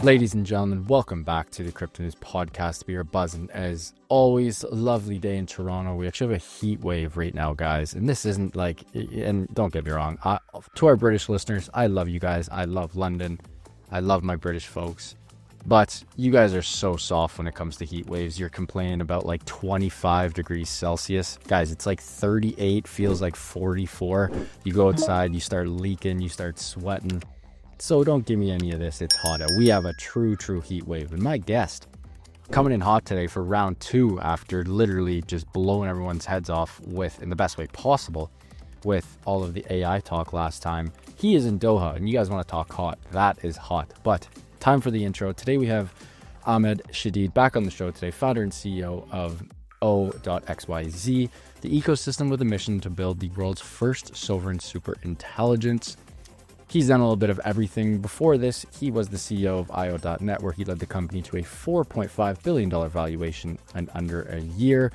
Ladies and gentlemen, welcome back to the Crypto News Podcast. We are buzzing as always. A lovely day in Toronto. We actually have a heat wave right now, guys. And this isn't like, and don't get me wrong, to our British listeners, I love you guys. I love London. I love my British folks. But you guys are so soft when it comes to heat waves. You're complaining about like 25 degrees Celsius. Guys, it's like 38, feels like 44. You go outside, you start leaking, you start sweating. So don't give me any of this. It's hot out. We have a true heat wave. And my guest coming in hot today for round 2 after literally just blowing everyone's heads off with, in the best way possible, with all of the AI talk last time. He is in Doha, and you guys want to talk hot. That is hot. But time for the intro. Today we have Ahmad Shadid back on the show today, founder and CEO of O.XYZ, the ecosystem with a mission to build the world's first sovereign super intelligence. He's done a little bit of everything. Before this, he was the CEO of IO.net, where he led the company to a $4.5 billion valuation in under a year.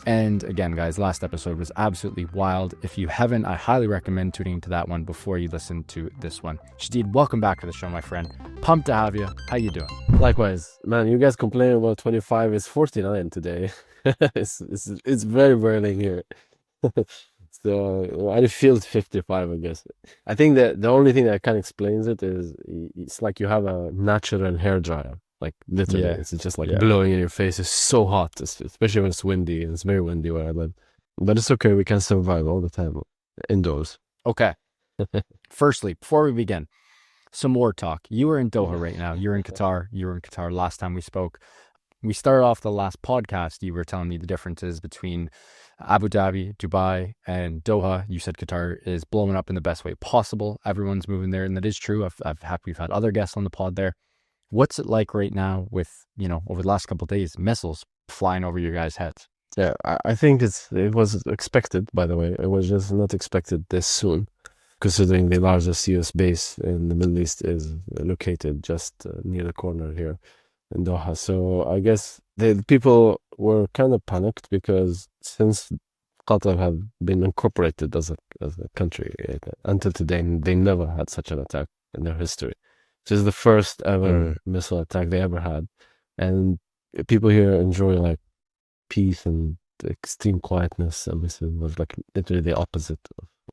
And again, guys, last episode was absolutely wild. If you haven't, I highly recommend tuning into that one before you listen to this one. Shadid, welcome back to the show, my friend. Pumped to have you. How you doing? Likewise, man. You guys complain about 25. It's 49 today. it's very burning here. So I feel 55, I guess. I think that the only thing that kind of explains it is it's like you have a natural hair dryer. Like literally, it's just like blowing in your face. It's so hot, especially when it's windy. And it's very windy where I live. But it's okay. We can survive all the time indoors. Okay. Firstly, before we begin, some more talk. You are in Doha right now. You're in Qatar. You were in Qatar last time we spoke. We started off the last podcast. You were telling me the differences between Abu Dhabi, Dubai, and Doha. You said Qatar is blowing up in the best way possible. Everyone's moving there, and that is true. We've had other guests on the pod there. What's it like right now with, over the last couple of days, missiles flying over your guys' heads? Yeah, I think it was expected, by the way. It was just not expected this soon, considering the largest US base in the Middle East is located just near the corner here in Doha. So I guess the people were kind of panicked because since Qatar have been incorporated as a country, until today, they never had such an attack in their history. This is the first ever missile attack they ever had. And people here enjoy like peace and extreme quietness. And this was like literally the opposite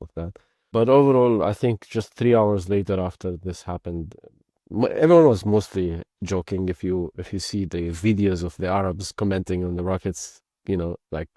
of that. But overall, I think just 3 hours later after this happened, everyone was mostly joking. If you see the videos of the Arabs commenting on the rockets, like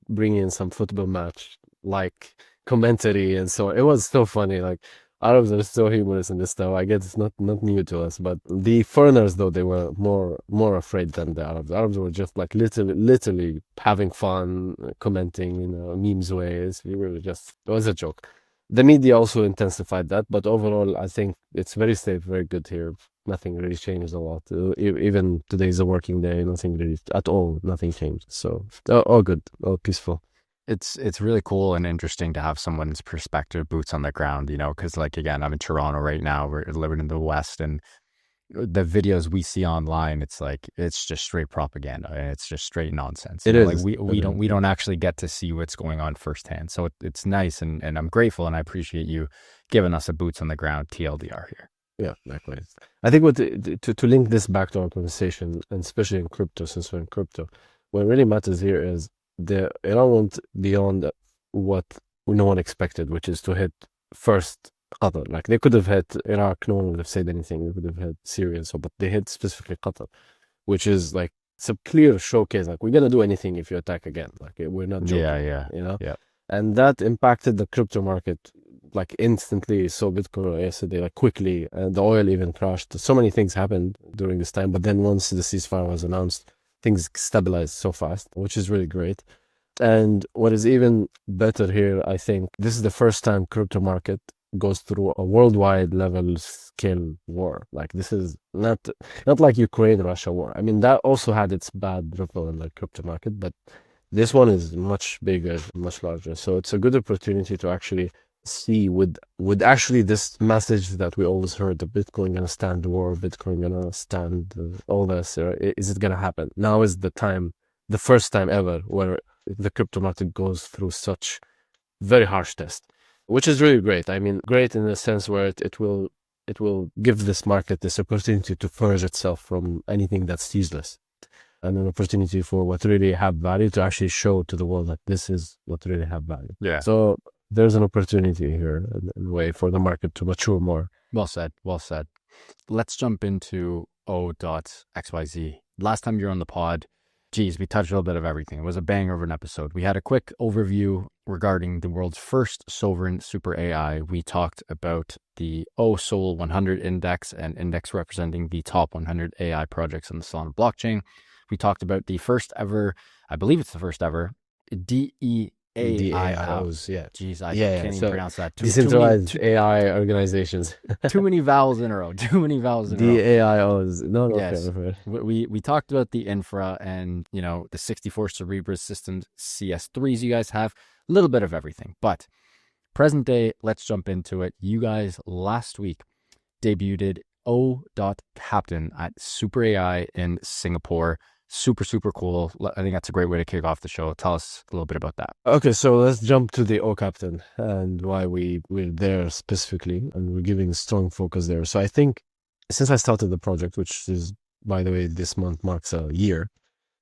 bringing in some football match like commentary, and so it was so funny. Like Arabs are so humorous in this stuff. I guess it's not new to us, but the foreigners, though, they were more afraid than the Arabs. The Arabs were just like literally having fun, commenting memes ways. It was a joke. The media also intensified that, but overall, I think it's very safe, very good here. Nothing really changed a lot. Even today is a working day. Nothing really at all. Nothing changed. So all good, all peaceful. It's really cool and interesting to have someone's perspective, boots on the ground, because like, again, I'm in Toronto right now. We're living in the West, and the videos we see online, it's like, it's just straight propaganda and it's just straight nonsense. It is. Like we don't actually get to see what's going on firsthand. So it's nice, and I'm grateful, and I appreciate you giving us a boots on the ground TLDR here. Yeah, likewise. I think to link this back to our conversation, and especially in crypto, since we're in crypto, what really matters here is Iran went beyond what no one expected, which is to hit first Qatar. Like they could have hit Iraq, no one would have said anything. They could have hit Syria and so, but they hit specifically Qatar, which is like, it's a clear showcase. Like, we're gonna do anything if you attack again. Like, we're not joking. Yeah. And that impacted the crypto market like instantly. So Bitcoin yesterday, like quickly, and the oil even crashed. So many things happened during this time. But then once the ceasefire was announced, things stabilized so fast, which is really great. And what is even better here, I think, this is the first time crypto market goes through a worldwide level scale war. Like, this is not like Ukraine-Russia war. I mean, that also had its bad ripple in the crypto market, but this one is much bigger, much larger. So it's a good opportunity to actually see would actually this message that we always heard, the Bitcoin gonna stand the war, Bitcoin gonna stand all this, is it gonna happen? Now is the time, the first time ever where the crypto market goes through such very harsh test, which is really great. I mean, great in the sense where it will it will give this market this opportunity to purge itself from anything that's useless, and an opportunity for what really have value to actually show to the world that this is what really have value. Yeah. So there's an opportunity here in a way for the market to mature more. Well said. Well said. Let's jump into O.XYZ. Last time you were on the pod, geez, we touched a little bit of everything. It was a banger of an episode. We had a quick overview regarding the world's first sovereign super AI. We talked about the O.SOL 100 index, an index representing the top 100 AI projects on the Solana blockchain. We talked about the first ever, I believe it's the first ever, DEAIOs. Yeah. Jeez, I can't even pronounce that. Decentralized AI organizations. Too many vowels in a row. Too many vowels in a row. DAIOs. No, Yes. fair. We talked about the infra and, the 64 Cerebras systems CS3s you guys have. A little bit of everything. But present day, let's jump into it. You guys last week debuted O.CAPTAIN at Super AI in Singapore. Super, super cool. I think that's a great way to kick off the show. Tell us a little bit about that. Okay, so let's jump to the O.CAPTAIN and why we're there specifically, and we're giving strong focus there. So I think since I started the project, which is, by the way, this month marks a year,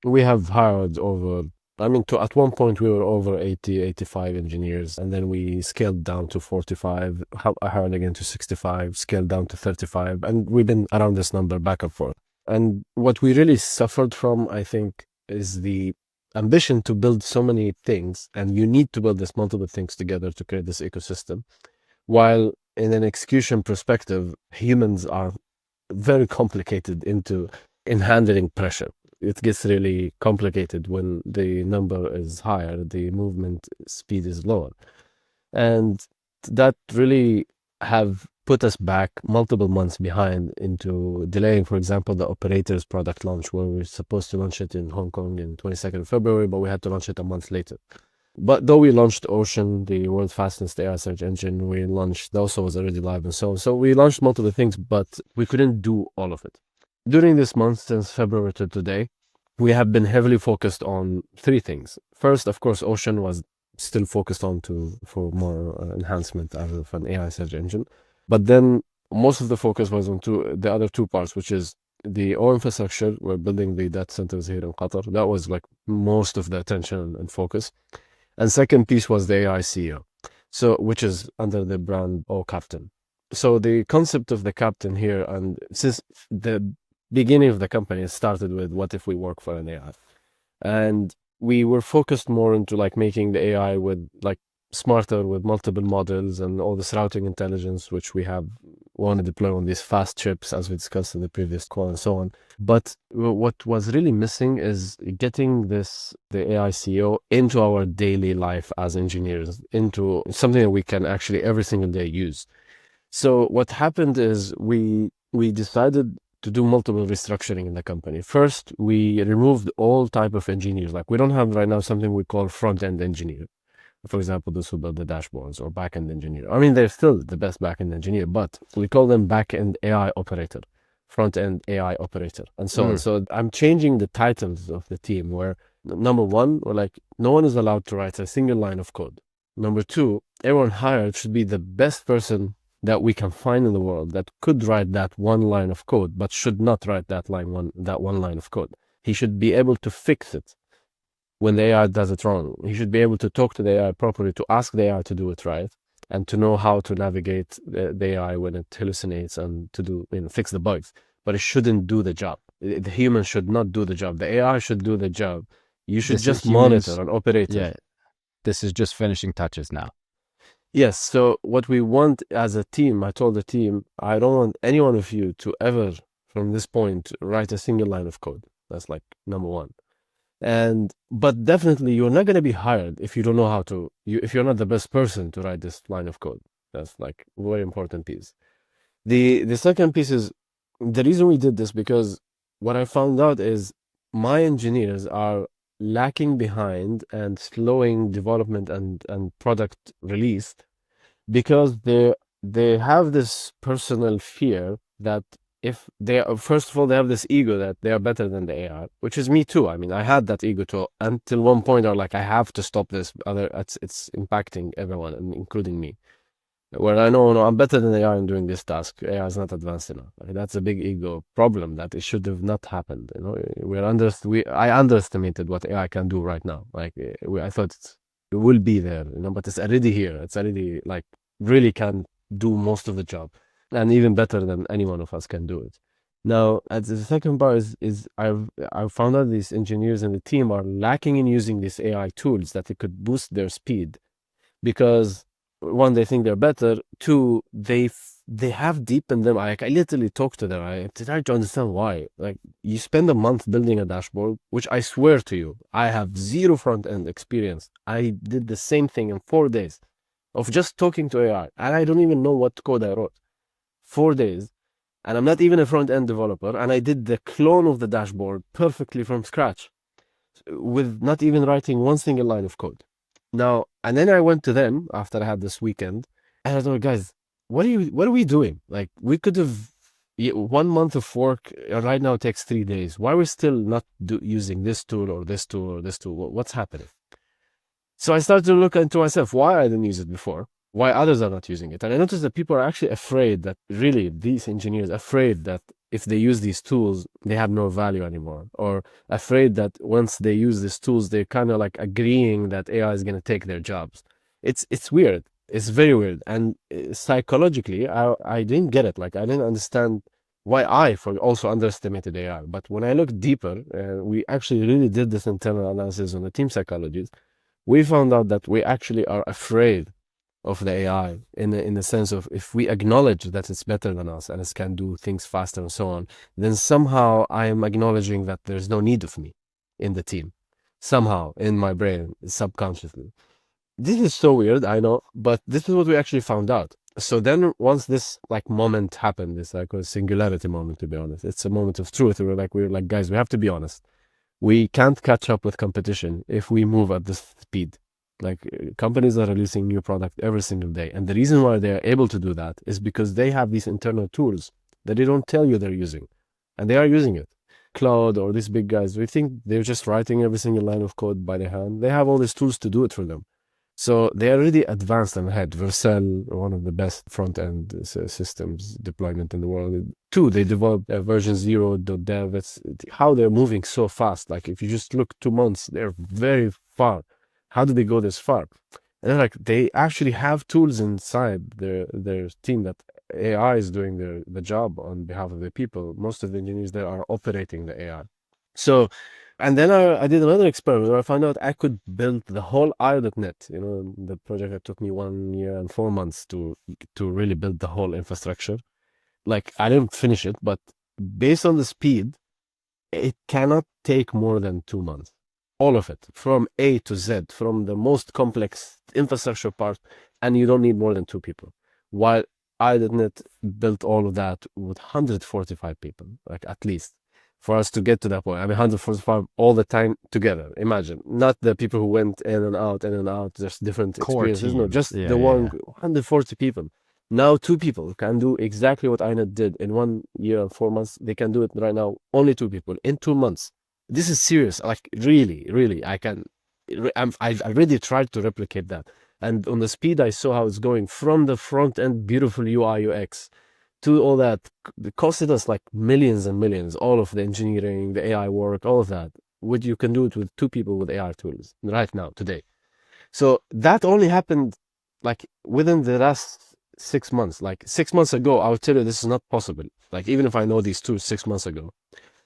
we have hired over, at one point we were over 80, 85 engineers, and then we scaled down to 45, I hired again to 65, scaled down to 35, and we've been around this number back and forth. And what we really suffered from, I think, is the ambition to build so many things, and you need to build this multiple things together to create this ecosystem. While in an execution perspective, humans are very complicated in handling pressure. It gets really complicated when the number is higher, the movement speed is lower. And that really have put us back multiple months behind into delaying, for example, the operators product launch, where we're supposed to launch it in Hong Kong in 22nd February, but we had to launch it a month later. But though we launched Ocean, the world's fastest AI search engine, we launched, that also was already live and so on. So we launched multiple things, but we couldn't do all of it. During this month, since February to today, we have been heavily focused on three things. First, of course, Ocean was still focused on for more enhancement out of an AI search engine. But then most of the focus was on the other two parts, which is the O infrastructure. We're building the data centers here in Qatar. That was like most of the attention and focus. And second piece was the AI CEO, which is under the brand O.CAPTAIN. So the concept of the captain here, and since the beginning of the company, it started with what if we work for an AI? And we were focused more into like making the AI with like smarter with multiple models and all this routing intelligence, which we want to deploy on these fast chips, as we discussed in the previous call and so on. But what was really missing is getting the AI CEO into our daily life as engineers, into something that we can actually every single day use. So what happened is we decided to do multiple restructuring in the company. First, we removed all type of engineers. Like we don't have right now something we call front-end engineer. For example, those who build the dashboards, or back-end engineer. I mean, they're still the best back-end engineer, but we call them back-end AI operator, front-end AI operator, and so on. So I'm changing the titles of the team where, number one, we're like, no one is allowed to write a single line of code. Number two, everyone hired should be the best person that we can find in the world that could write that one line of code, but should not write that one line of code. He should be able to fix it when the AI does it wrong. He should be able to talk to the AI properly, to ask the AI to do it right, and to know how to navigate the AI when it hallucinates and to fix the bugs. But it shouldn't do the job. The human should not do the job. The AI should do the job. You should just monitor and operate it. Yeah, this is just finishing touches now. Yes, so what we want as a team, I told the team, I don't want any one of you to ever, from this point, write a single line of code. That's like number one. But definitely you're not going to be hired if you don't know how to, if you're not the best person to write this line of code. That's like a very important piece. The second piece is, the reason we did this, because what I found out is my engineers are lacking behind and slowing development and product release, because they have this personal fear that if they first of all, they have this ego that they are better than the AI, which is me too. I mean, I had that ego too until one point, or like, I have to stop this. It's impacting everyone, including me. Where I know, no, I'm better than AI in doing this task. AI is not advanced enough. Like, that's a big ego problem that it should have not happened. You know, I underestimated what AI can do right now. Like I thought it will be there, you know, but it's already here. It's already like really can do most of the job, and even better than any one of us can do it. Now, as the second part is I've found out these engineers in the team are lacking in using these AI tools that it could boost their speed because one, they think they're better. Two, they have deep in them. I literally talk to them. I try to understand why. Like, you spend a month building a dashboard, which I swear to you, I have zero front end experience. I did the same thing in 4 days of just talking to AI, and I don't even know what code I wrote. 4 days, and I'm not even a front end developer, and I did the clone of the dashboard perfectly from scratch with not even writing one single line of code. Now, and then I went to them after I had this weekend, and I told, guys, what are we doing? Like, we could have 1 month of work right now takes 3 days. Why are we still not using this tool or this tool or this tool? What's happening? So I started to look into myself why I didn't use it before, why others are not using it. And I noticed that people are actually afraid that really these engineers afraid that if they use these tools, they have no value anymore, or afraid that once they use these tools, they're kind of like agreeing that AI is going to take their jobs. It's weird. It's very weird. And psychologically, I didn't get it. Like, I didn't understand why I for also underestimated AI. But when I looked deeper, we actually really did this internal analysis on the team psychologists, we found out that we actually are afraid of the AI in the sense of, if we acknowledge that it's better than us and it can do things faster and so on, then somehow I am acknowledging that there's no need of me in the team. Somehow in my brain, subconsciously. This is so weird, I know, but this is what we actually found out. So then once this like moment happened, this like a singularity moment, to be honest, it's a moment of truth. We're like, guys, we have to be honest. We can't catch up with competition if we move at this speed. Like, companies are releasing new product every single day. And the reason why they are able to do that is because they have these internal tools that they don't tell you they're using. And they are using it. Cloud or these big guys, we think they're just writing every single line of code by their hand. They have all these tools to do it for them. So they are really advanced and ahead. Vercel, one of the best front-end systems deployment in the world. Two, they developed version 0.dev. It's how they're moving so fast. Like, if you just look 2 months, they're very far. How did they go this far? And like, they actually have tools inside their team that AI is doing the job on behalf of the people. Most of the engineers there are operating the AI. So, and then I did another experiment where I found out I could build the whole IO.NET, you know, the project that took me 1 year and 4 months to really build the whole infrastructure. Like, I didn't finish it, but based on the speed, it cannot take more than 2 months. All of it, from A to Z, from the most complex infrastructure part, and you don't need more than 2 people. While IO.NET built all of that with 145 people, like, at least, for us to get to that point. I mean, 145 all the time together. Imagine, not the people who went in and out, just different Core experiences. No, teams. just Yeah, the yeah, one, yeah. 140 people. Now 2 people can do exactly what INET did in 1 year and 4 months. They can do it right now. Only 2 people in 2 months. This is serious. Like, really, really, I really tried to replicate that. And on the speed, I saw how it's going from the front end, beautiful UI UX, to all that. It costed us like millions and millions, all of the engineering, the AI work, all of that. What you can do it with 2 people with AI tools right now, today. So that only happened like within the last 6 months. Like, 6 months ago, I would tell you this is not possible. Like, even if I know these tools 6 months ago,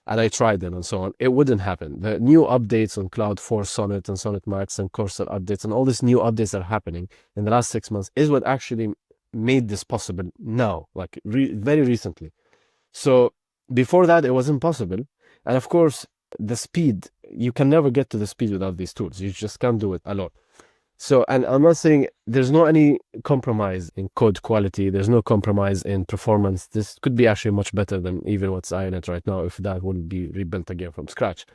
and I tried them and so on, it wouldn't happen. The new updates on Cloud 4 Sonnet and Sonnet Max and Cursor updates and all these new updates that are happening in the last 6 months is what actually made this possible now, like very recently. So before that, it was impossible. And of course, the speed, you can never get to the speed without these tools. You just can't do it alone. So, and I'm not saying there's no any compromise in code quality. There's no compromise in performance. This could be actually much better than even what's INET right now, if that would be rebuilt again from scratch.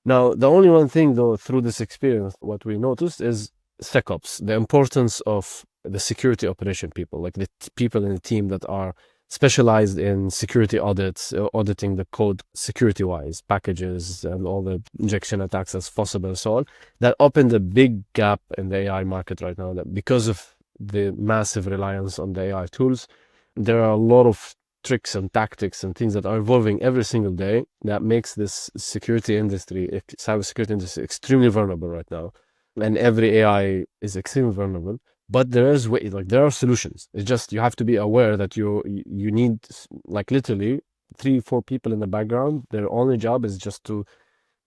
Now, the only one thing though, through this experience, what we noticed is SecOps, the importance of the security operation people, like the people in the team that are specialized in security audits, auditing the code security-wise, packages and all the injection attacks as possible and so on. That opened a big gap in the AI market right now, that because of the massive reliance on the AI tools. There are a lot of tricks and tactics and things that are evolving every single day that makes this security industry, cybersecurity industry, extremely vulnerable right now. And every AI is extremely vulnerable. But there is there are solutions. It's just you have to be aware that you need like literally 3-4 people in the background. Their only job is just to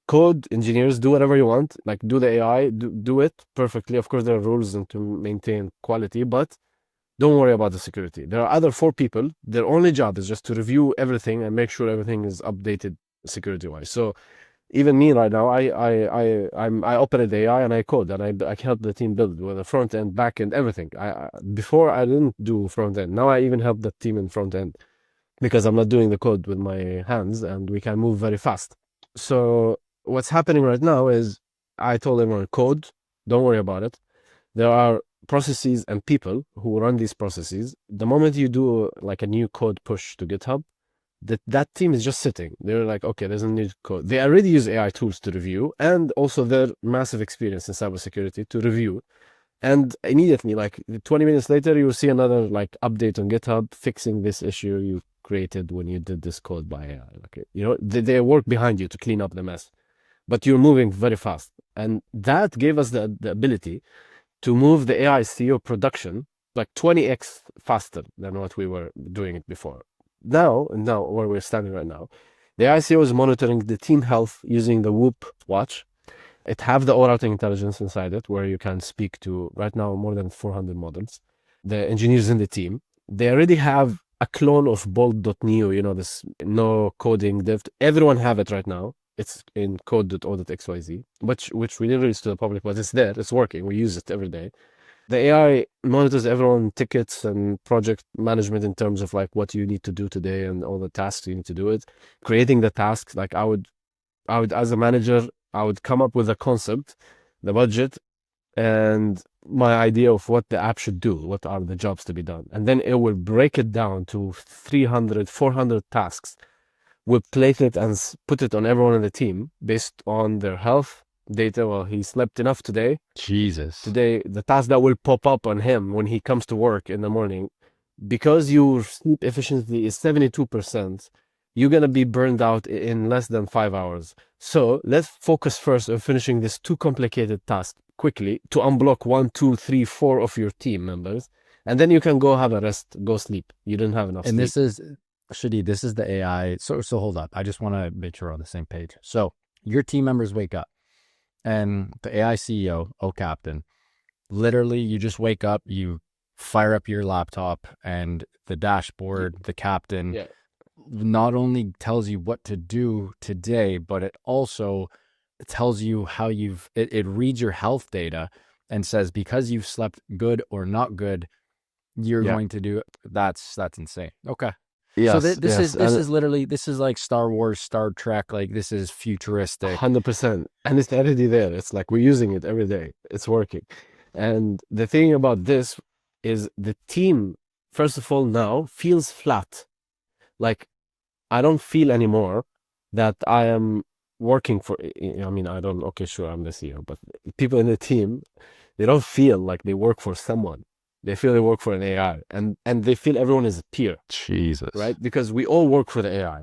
code, engineers, do whatever you want, like do the AI, do it perfectly. Of course, there are rules and to maintain quality, but don't worry about the security. There are other 4 people. Their only job is just to review everything and make sure everything is updated security-wise. So even me right now, I operate the AI and I code and I help the team build with the front end, back end, everything. Before I didn't do front end. Now I even help the team in front end because I'm not doing the code with my hands and we can move very fast. So what's happening right now is I told everyone code, don't worry about it. There are processes and people who run these processes. The moment you do like a new code push to GitHub, that team is just sitting. They're like, okay, there's a new code. They already use AI tools to review and also their massive experience in cybersecurity to review. And immediately, like 20 minutes later, you will see another like update on GitHub fixing this issue you created when you did this code by AI. Okay, you know, they work behind you to clean up the mess, but you're moving very fast. And that gave us the ability to move the AI CO production like 20x faster than what we were doing it before. Now where we're standing right now, the ICO is monitoring the team health using the Whoop watch. It have the O.REASEARCH intelligence inside it, where you can speak to right now more than 400 models. The engineers in the team, they already have a clone of bold.neo, you know, this no coding dev. Everyone have it right now. It's in code.o.XYZ, which we didn't release to the public, but it's there. It's working. We use it every day. The AI monitors everyone tickets and project management in terms of like what you need to do today and all the tasks you need to do it. Creating the tasks, like I would as a manager, I would come up with a concept, the budget, and my idea of what the app should do, what are the jobs to be done. And then it will break it down to 300, 400 tasks. We'll place it and put it on everyone in the team based on their health data. Well, he slept enough today. Today, the task that will pop up on him when he comes to work in the morning, because your sleep efficiency is 72%, you're going to be burned out in less than 5 hours. So let's focus first on finishing this 2 complicated tasks quickly to unblock 1, 2, 3, 4 of your team members. And then you can go have a rest, go sleep. You didn't have enough sleep. And this is, Shadid, this is the AI. So hold up. I just want to make sure we're on the same page. So your team members wake up and the AI CEO, O.CAPTAIN, literally you just wake up, you fire up your laptop and the dashboard, the captain not only tells you what to do today, but it also tells you how it reads your health data and says, because you've slept good or not good, you're going to do it. That's insane. Okay. Yes, so this is literally, this is like Star Wars, Star Trek, like this is futuristic. 100%. And it's already there. It's like we're using it every day. It's working. And the thing about this is the team, first of all, now feels flat. Like I don't feel anymore that I am working for, I mean, okay, sure, I'm the CEO, but people in the team, they don't feel like they work for someone. They feel they work for an AI, and they feel everyone is a peer. Jesus. Right? Because we all work for the AI.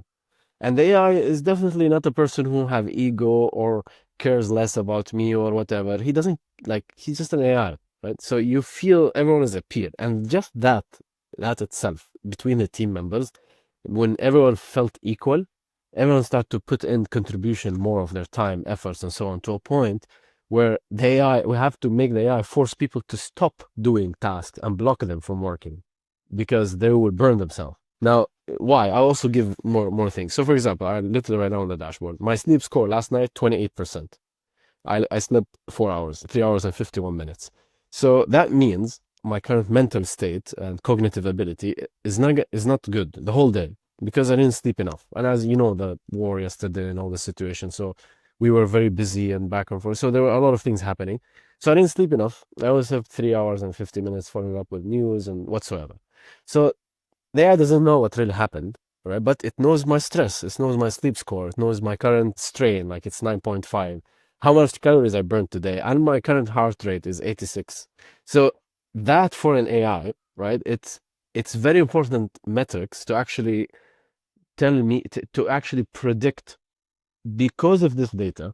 And the AI is definitely not a person who have ego or cares less about me or whatever. He doesn't, like, he's just an AI, right? So you feel everyone is a peer. And just that itself, between the team members, when everyone felt equal, everyone started to put in contribution more of their time, efforts, and so on, to a point where the AI, we have to make the AI force people to stop doing tasks and block them from working because they will burn themselves. Now, why? I'll also give more things. So for example, I literally right now on the dashboard, my sleep score last night, 28%. I slept 4 hours, 3 hours and 51 minutes. So that means my current mental state and cognitive ability is not good the whole day because I didn't sleep enough. And as you know, the war yesterday and all the situation, so we were very busy and back and forth. So there were a lot of things happening. So I didn't sleep enough. I always have 3 hours and 50 minutes following up with news and whatsoever. So the AI doesn't know what really happened, right? But it knows my stress. It knows my sleep score. It knows my current strain, like it's 9.5, how much calories I burned today. And my current heart rate is 86. So that for an AI, right? It's very important metrics to actually tell me to actually predict, because of this data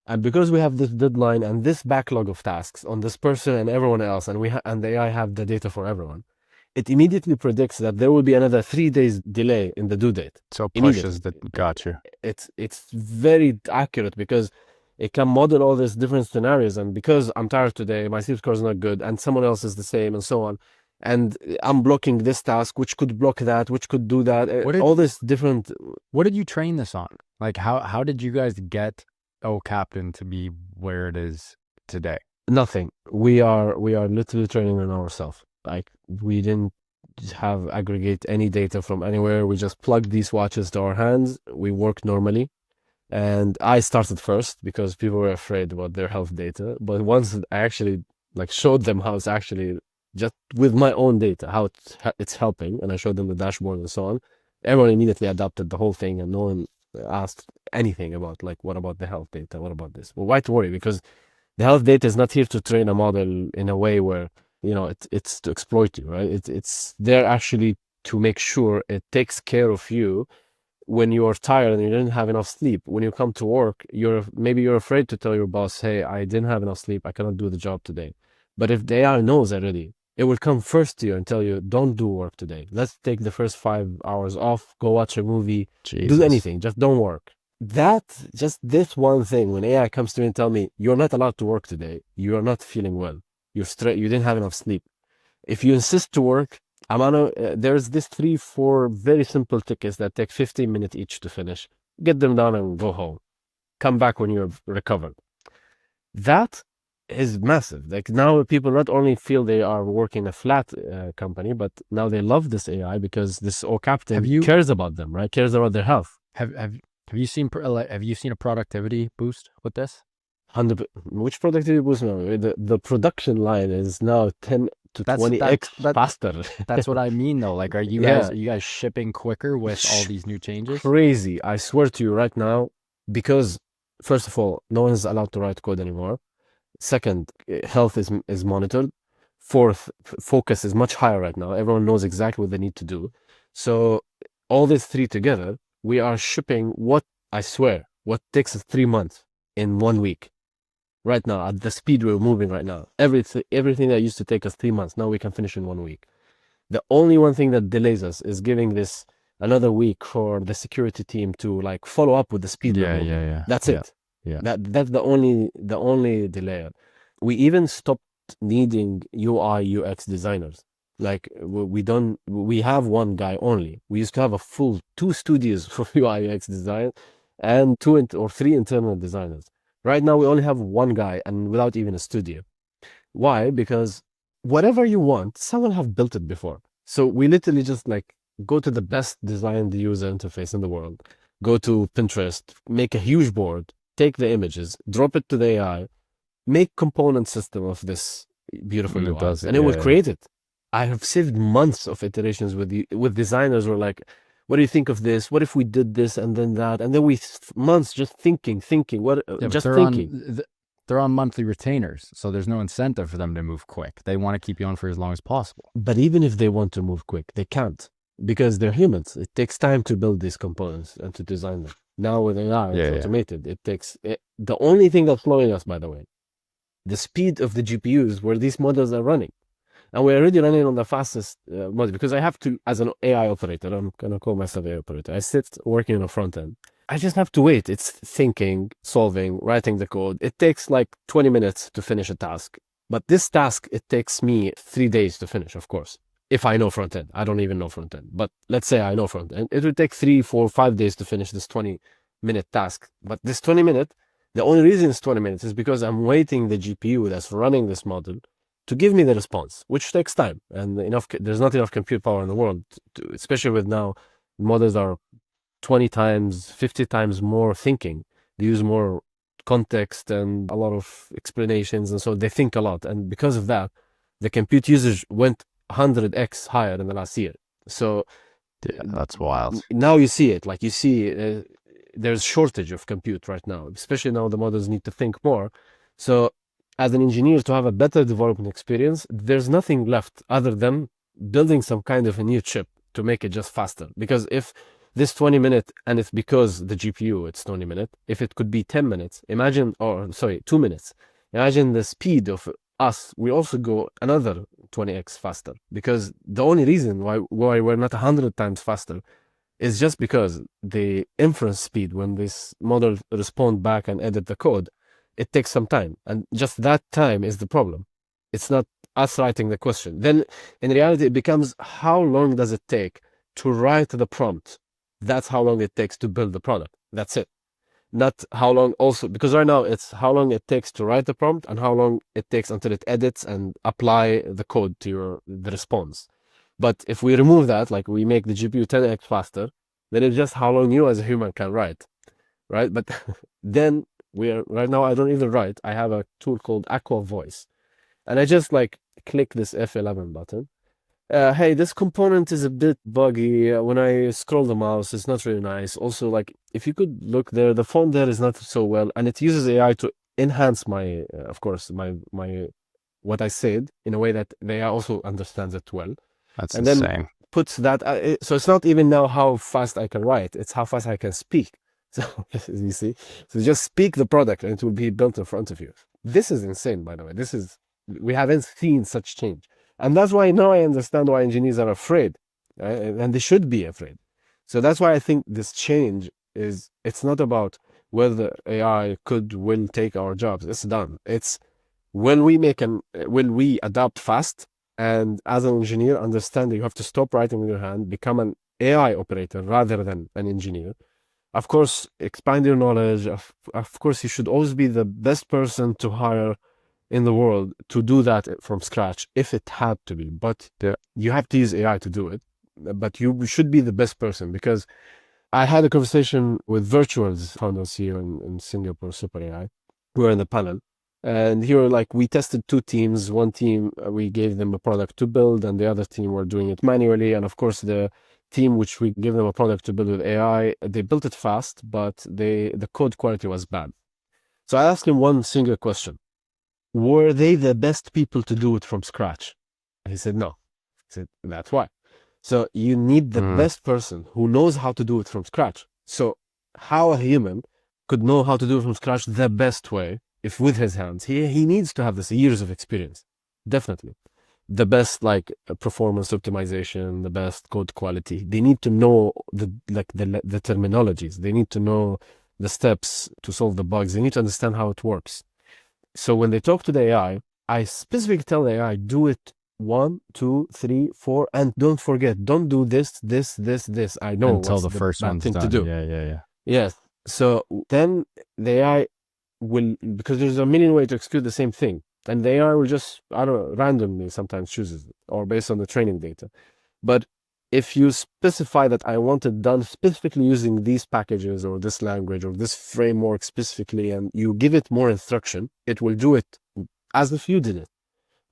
and because we have this deadline and this backlog of tasks on this person and everyone else, and and the AI have the data for everyone. It immediately predicts that there will be another 3 days delay in the due date. So Immediately. pushes that. Got you. It's very accurate because it can model all these different scenarios. And because I'm tired today, my sleep score is not good, and someone else is the same, and so on. And I'm blocking this task, which could block that, which could do that. All this different. What did you train this on? Like, how did you guys get O.CAPTAIN to be where it is today? Nothing. We are literally training on ourselves. Like, we didn't have aggregate any data from anywhere. We just plugged these watches to our hands. We work normally. And I started first because people were afraid about their health data. But once I actually like showed them how it's actually just with my own data, how it's helping, and I showed them the dashboard and so on, everyone immediately adopted the whole thing, and no one asked anything about like, what about the health data? What about this? Well, why to worry? Because the health data is not here to train a model in a way where, you know, it's to exploit you, right? It's there actually to make sure it takes care of you when you are tired and you didn't have enough sleep. When you come to work, maybe you're afraid to tell your boss, hey, I didn't have enough sleep, I cannot do the job today. But if the AI knows already, it will come first to you and tell you, don't do work today. Let's take the first 5 hours off, go watch a movie, do anything, just don't work. Just this one thing, when AI comes to me and tell me, you're not allowed to work today, you are not feeling well, you didn't have enough sleep. If you insist to work, there's this 3-4 very simple tickets that take 15 minutes each to finish. Get them done and go home. Come back when you're recovered. That is massive. Like, now people not only feel they are working a flat company, but now they love this AI because this O.CAPTAIN cares about them, right? Cares about their health. Have you seen a productivity boost with this? 100. Which productivity boost? No, the production line is now 10 to 20x faster. That's what I mean, though. Like, are you guys shipping quicker with all these new changes? Crazy. I swear to you right now, because first of all, no one is allowed to write code anymore. Second, health is monitored. Fourth, focus is much higher right now. Everyone knows exactly what they need to do. So all these three together, we are shipping what takes us 3 months in 1 week. Right now, at the speed we're moving right now, everything that used to take us 3 months, now we can finish in 1 week. The only one thing that delays us is giving this another week for the security team to like follow up with the speed. Yeah. That's it. Yeah. That's the only delay. We even stopped needing UI UX designers. Like, we have one guy only. We used to have a full 2 studios for UI UX design and 2 or 3 internal designers. Right now, we only have one guy, and without even a studio. Why? Because whatever you want, someone have built it before. So we literally just like go to the best designed user interface in the world, go to Pinterest, make a huge board, take the images, drop it to the AI, make component system of this beautiful UI, and it will create it. I have saved months of iterations with designers who are like, what do you think of this? What if we did this and then that? And then months just thinking. They're on monthly retainers, so there's no incentive for them to move quick. They want to keep you on for as long as possible. But even if they want to move quick, they can't, because they're humans. It takes time to build these components and to design them. Now with AI, it's automated. The only thing that's slowing us, by the way, the speed of the GPUs where these models are running. And we're already running on the fastest model, because I have to, as an AI operator, I'm going to call myself AI operator. I sit working on the front end. I just have to wait. It's thinking, solving, writing the code. It takes like 20 minutes to finish a task. But this task, it takes me 3 days to finish, of course. If I know front end. I don't even know front end. But let's say I know front end. It would take 3, 4, 5 days to finish this 20-minute task. But this 20-minute, the only reason it's 20 minutes is because I'm waiting the GPU that's running this model to give me the response, which takes time. And there's not enough compute power in the world, especially with now models are 20 times, 50 times more thinking. They use more context and a lot of explanations, and so they think a lot. And because of that, the compute usage went 100x higher in the last year. So that's wild. Now you see it. Like, you see there's shortage of compute right now, especially now the models need to think more. So as an engineer to have a better development experience, there's nothing left other than building some kind of a new chip to make it just faster. Because if this 20 minutes, and it's because the GPU, it's 20 minutes, if it could be 10 minutes, imagine, or sorry, 2 minutes, imagine the speed of us, we also go another 20x faster. Because the only reason why we're not 100 times faster is just because the inference speed, when this model respond back and edit the code, it takes some time. And just that time is the problem. It's not us writing the question. Then in reality, it becomes how long does it take to write the prompt? That's how long it takes to build the product. That's it. Not how long also, because right now it's how long it takes to write the prompt and how long it takes until it edits and apply the code to the response. But if we remove that, like we make the GPU 10x faster, then it's just how long you as a human can write, right? But then right now I don't even write. I have a tool called Aqua Voice, and I just like click this F11 button. Hey, this component is a bit buggy. When I scroll the mouse, it's not really nice. Also, like if you could look there, the font there is not so well, and it uses AI to enhance my, of course, my what I said in a way that they also understands it well. That's and insane. then puts that. So it's not even now how fast I can write; it's how fast I can speak. So you see, so just speak the product, and it will be built in front of you. This is insane, by the way. We haven't seen such change. And that's why now I understand why engineers are afraid, right? And they should be afraid. So that's why I think this change it's not about whether AI will take our jobs. It's done. It's will we adapt fast? And as an engineer, understand that you have to stop writing with your hand, become an AI operator rather than an engineer. Of course, expand your knowledge. Of course, you should always be the best person to hire in the world to do that from scratch if it had to be, but you have to use AI to do it. But you should be the best person, because I had a conversation with Virtual's founders here in Singapore, Super AI. We were in the panel, and here like we tested two teams. One team we gave them a product to build, and the other team were doing it manually. And of course, the team which we gave them a product to build with AI, they built it fast, but the code quality was bad. So I asked him one single question: were they the best people to do it from scratch? And he said, no. I said, that's why. So you need the best person who knows how to do it from scratch. So how a human could know how to do it from scratch the best way, if with his hands, he needs to have this years of experience. Definitely. The best like performance optimization, the best code quality. They need to know the terminologies. They need to know the steps to solve the bugs. They need to understand how it works. So when they talk to the AI, I specifically tell the AI, do it 1, 2, 3, 4, and don't forget, don't do this. I know until the first one's thing done. to do. Yeah. Yes. So then the AI will, because there's a million ways to execute the same thing, and the AI will just, I don't know, randomly sometimes chooses it, or based on the training data. But if you specify that I want it done specifically using these packages or this language or this framework specifically, and you give it more instruction, it will do it as if you did it,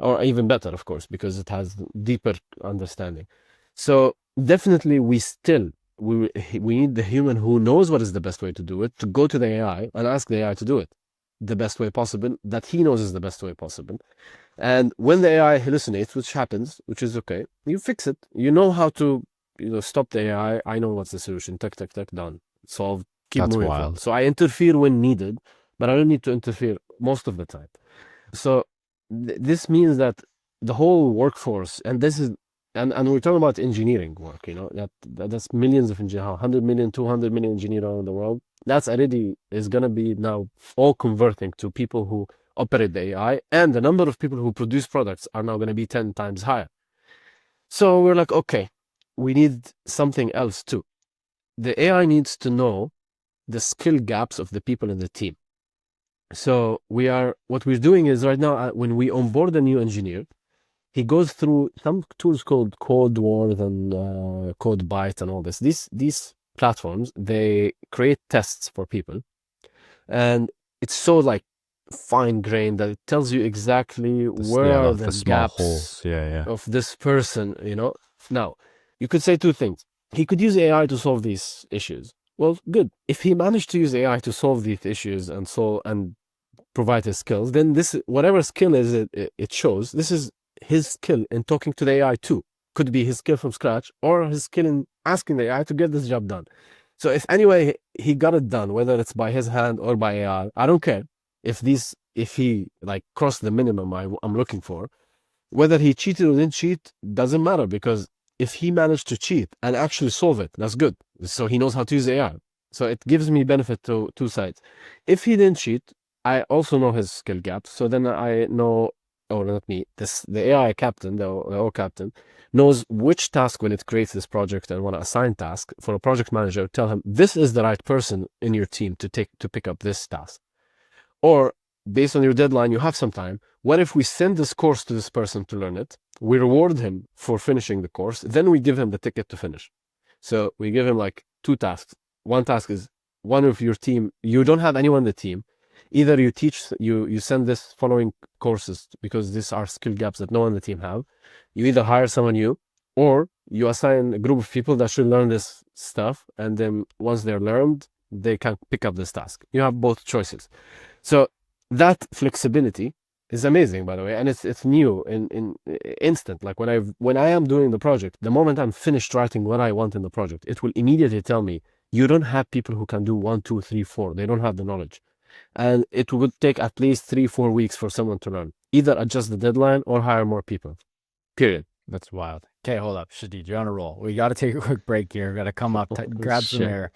or even better, of course, because it has deeper understanding. So definitely we need the human who knows what is the best way to do it, to go to the AI and ask the AI to do it the best way possible, that he knows is the best way possible. And when the AI hallucinates, which happens, which is okay, you fix it. You know how to, stop the AI. I know what's the solution. Tuck, done. Solved. Keep That's moving wild. forward. So I interfere when needed, but I don't need to interfere most of the time. So this means that the whole workforce, and this is, and we're talking about engineering work, that's millions of engineers, 100 million, 200 million engineers around the world. That's already is going to be now all converting to people who operate the AI, and the number of people who produce products are now going to be 10 times higher. So we're like, okay, we need something else too. The AI needs to know the skill gaps of the people in the team. So what we're doing is right now, when we onboard a new engineer, he goes through some tools called Code Wars and Code Byte and all this. These platforms, they create tests for people, and it's so like fine grained that it tells you exactly where are the gaps holes. of this person. Now you could say two things. He could use AI to solve these issues. Well, good. If he managed to use AI to solve these issues and provide his skills, then this, whatever skill is it shows, this is his skill in talking to the AI too. Could be his skill from scratch or his skill in asking the AI to get this job done. So if anyway he got it done, whether it's by his hand or by AI, I don't care if he like crossed the minimum I'm looking for. Whether he cheated or didn't cheat doesn't matter, because if he managed to cheat and actually solve it, that's good. So he knows how to use AI. So it gives me benefit to two sides. If he didn't cheat, I also know his skill gaps. So then I know, or not me, the AI captain, the O.CAPTAIN, knows which task when it creates this project and want to assign task for a project manager, tell him this is the right person in your team to pick up this task. Or based on your deadline, you have some time. What if we send this course to this person to learn it? We reward him for finishing the course. Then we give him the ticket to finish. So we give him like two tasks. One task is one of your team. You don't have anyone in the team. Either you teach, you send this following courses, because these are skill gaps that no one in the team have. You either hire someone new, or you assign a group of people that should learn this stuff. And then once they're learned, they can pick up this task. You have both choices. So that flexibility is amazing, by the way, and it's new in instant. Like when I am doing the project, the moment I'm finished writing what I want in the project, it will immediately tell me, you don't have people who can do 1, 2, 3, 4. They don't have the knowledge, and it would take at least 3-4 weeks for someone to learn. Either adjust the deadline or hire more people. Period. That's wild. Okay, hold up, Shadid, you're on a roll. We got to take a quick break here. We got to come up, grab some air.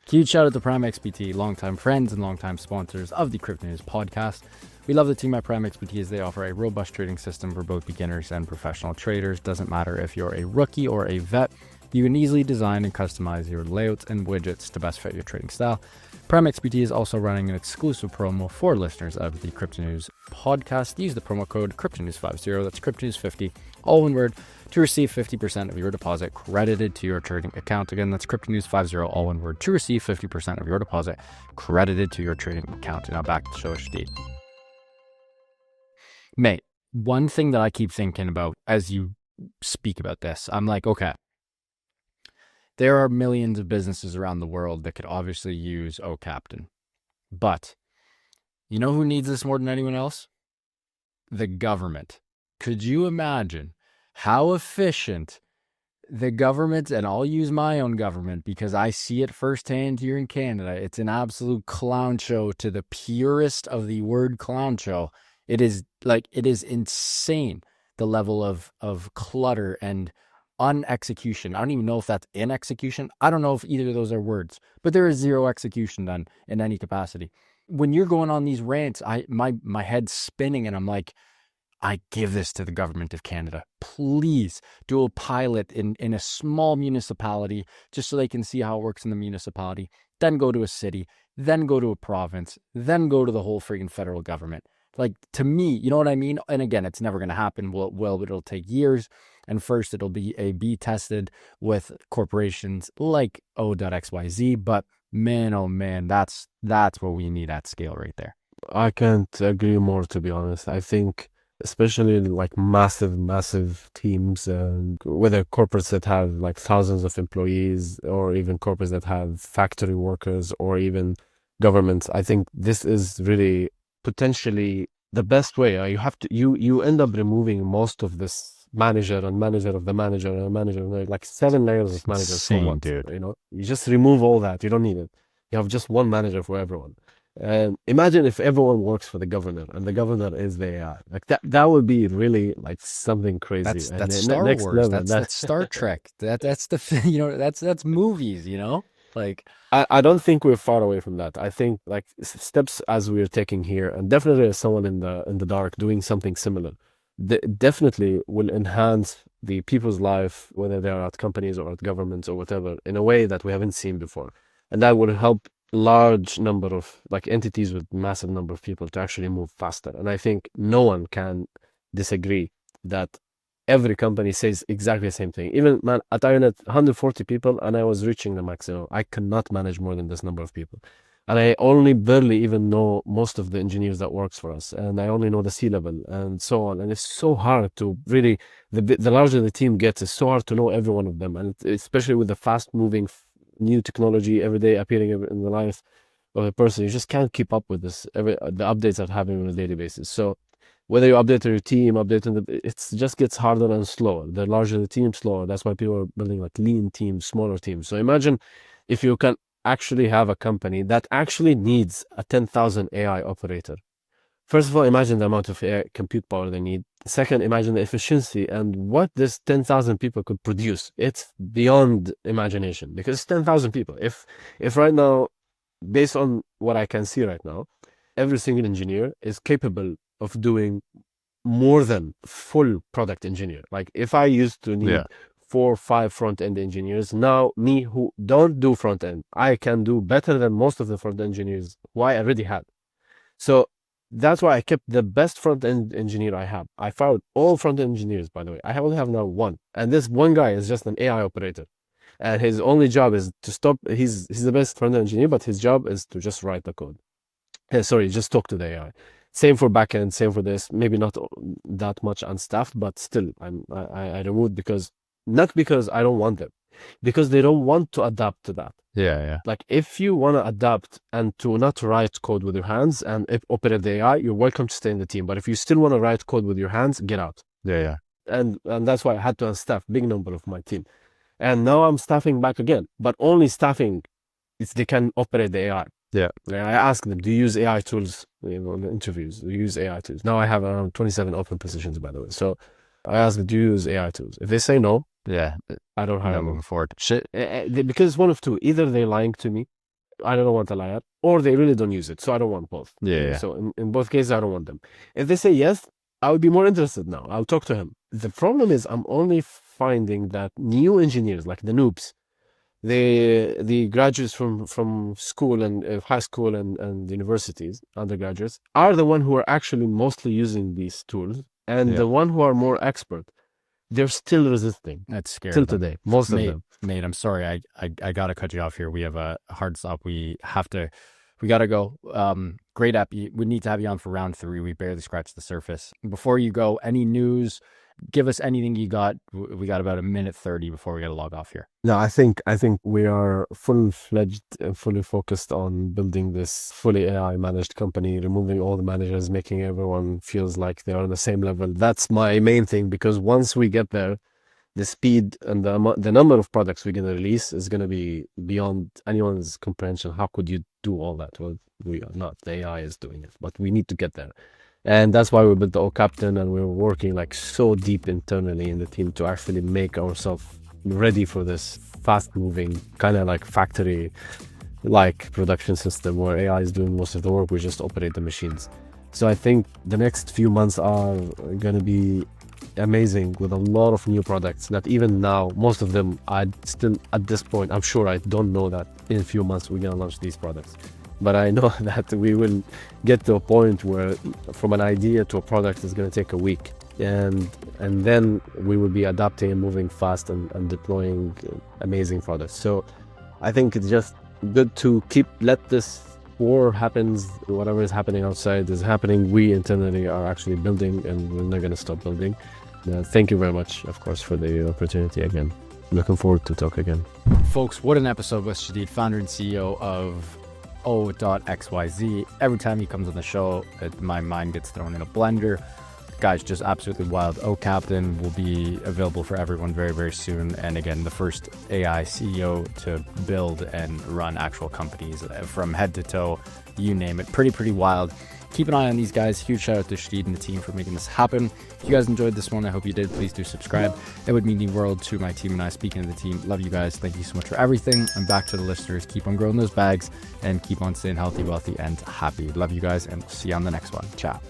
Huge shout out to Prime XPT, longtime friends and longtime sponsors of the Crypto News podcast. We love the team at Prime XPT as they offer a robust trading system for both beginners and professional traders. Doesn't matter if you're a rookie or a vet, you can easily design and customize your layouts and widgets to best fit your trading style. Prime XPT is also running an exclusive promo for listeners of the Crypto News podcast. Use the promo code CryptoNews50, that's CryptoNews50, all one word, to receive 50% of your deposit credited to your trading account. Again, that's CryptoNews50, all one word, to receive 50% of your deposit credited to your trading account. Now back to the show, Shadid. Mate, one thing that I keep thinking about as you speak about this, I'm like, okay, there are millions of businesses around the world that could obviously use O.CAPTAIN. But you know who needs this more than anyone else? The government. Could you imagine how efficient the government, and I'll use my own government because I see it firsthand here in Canada. It's an absolute clown show, to the purest of the word clown show. It is insane, the level of clutter and unexecution. I don't even know if that's in execution. I don't know if either of those are words, but there is zero execution done in any capacity. When you're going on these rants, my head's spinning and I'm like, I give this to the government of Canada. Please do a pilot in a small municipality just so they can see how it works in the municipality. Then go to a city, then go to a province, then go to the whole freaking federal government. Like, to me, you know what I mean? And again, it's never going to happen. Well, but it'll take years. And first, it'll be tested with corporations like O.XYZ. But man, oh man, that's what we need at scale right there. I can't agree more, to be honest. I think especially like massive teams, and whether corporates that have like thousands of employees, or even corporates that have factory workers, or even governments, I think this is really potentially the best way. You end up removing most of this manager of the manager and manager, like 7 layers of managers. Insane, for what, dude. you know, you just remove all that. You don't need it. You have just one manager for everyone. And imagine if everyone works for the governor, and the governor is the AI. Like that would be really like something crazy. That's Star Wars. Level, that's Star Trek. That's that's movies. You know, like I don't think we're far away from that. I think like steps as we're taking here, and definitely as someone in the dark doing something similar, definitely will enhance the people's life, whether they are at companies or at governments or whatever, in a way that we haven't seen before, and that will help large number of like entities with massive number of people to actually move faster. And I think no one can disagree that every company says exactly the same thing. Even at Ironet, 140 people, and I was reaching the maximum. I cannot manage more than this number of people, and I only barely even know most of the engineers that works for us, and I only know the C-level and so on. And it's so hard to really, the larger the team gets, it's so hard to know every one of them, and especially with the fast moving new technology every day appearing in the life, of a person, you just can't keep up with this. The updates that happen on a daily basis. So whether you update your team, it just gets harder and slower. The larger the team, slower. That's why people are building like lean teams, smaller teams. So imagine if you can actually have a company that actually needs a 10,000 AI operator. First of all, imagine the amount of AI compute power they need. Second, imagine the efficiency and what this 10,000 people could produce. It's beyond imagination because it's 10,000 people. If right now, based on what I can see right now, every single engineer is capable of doing more than full product engineer. Like if I used to need 4 or 5 front-end engineers, now me who don't do front-end, I can do better than most of the front-end engineers who I already had. So that's why I kept the best front-end engineer I have. I fired all front-end engineers, by the way. I only have now one. And this one guy is just an AI operator. And his only job is to stop. He's the best front-end engineer, but his job is to just write the code. Sorry, just talk to the AI. Same for backend, same for this. Maybe not that much on staff, but still, I removed not because I don't want them, because they don't want to adapt to that. Yeah. Like if you want to adapt and to not write code with your hands and operate the AI, you're welcome to stay in the team. But if you still want to write code with your hands, get out. Yeah. And that's why I had to unstaff big number of my team. And now I'm staffing back again, but only staffing if they can operate the AI. Yeah. I ask them, do you use AI tools in the interviews? Do you use AI tools? Now I have around 27 open positions, by the way. So I ask them, do you use AI tools? If they say no, I don't hire them. Moving forward. Shit. Because it's one of two. Either they're lying to me, I don't want a liar, or they really don't use it. So I don't want both. Yeah. So in both cases, I don't want them. If they say yes, I would be more interested now. I'll talk to him. The problem is I'm only finding that new engineers, like the noobs, the graduates from school and high school and universities, undergraduates, are the one who are actually mostly using these tools, and the one who are more expert, they're still resisting. That's scary. Till today, most of them. Mate, I'm sorry. I gotta cut you off here. We have a hard stop. We gotta go. Great app. We need to have you on for round 3. We barely scratched the surface. Before you go, any news? Give us anything you got. We got about 1:30 before we gotta log off here. No, I think we are full-fledged and fully focused on building this fully AI managed company, removing all the managers, making everyone feels like they're on the same level. That's my main thing, because once we get there, the speed and the number of products we're gonna release is gonna be beyond anyone's comprehension. How could you do all that? Well, we are not. The AI is doing it, but we need to get there. And that's why we built the O.CAPTAIN, and we're working like so deep internally in the team to actually make ourselves ready for this fast-moving kind of like factory-like production system where AI is doing most of the work. We just operate the machines. So I think the next few months are going to be amazing with a lot of new products that even now, most of them, I still at this point, I'm sure I don't know that in a few months we're going to launch these products. But I know that we will get to a point where from an idea to a product is going to take a week. And then we will be adapting and moving fast and deploying amazing products. So I think it's just good to let this war happens, whatever is happening outside is happening. We internally are actually building, and we're not going to stop building. Thank you very much, of course, for the opportunity again. Looking forward to talk again. Folks, what an episode with Shadid, founder and CEO of O.XYZ. Every time he comes on the show, my mind gets thrown in a blender. Guys, just absolutely wild. O.CAPTAIN will be available for everyone very, very soon. And again, the first AI CEO to build and run actual companies from head to toe, you name it. Pretty wild. Keep an eye on these guys. Huge shout out to Shadid and the team for making this happen. If you guys enjoyed this one, I hope you did. Please do subscribe. It would mean the world to my team and I. Speaking of the team, love you guys. Thank you so much for everything. And back to the listeners, keep on growing those bags and keep on staying healthy, wealthy, and happy. Love you guys, and see you on the next one. Ciao.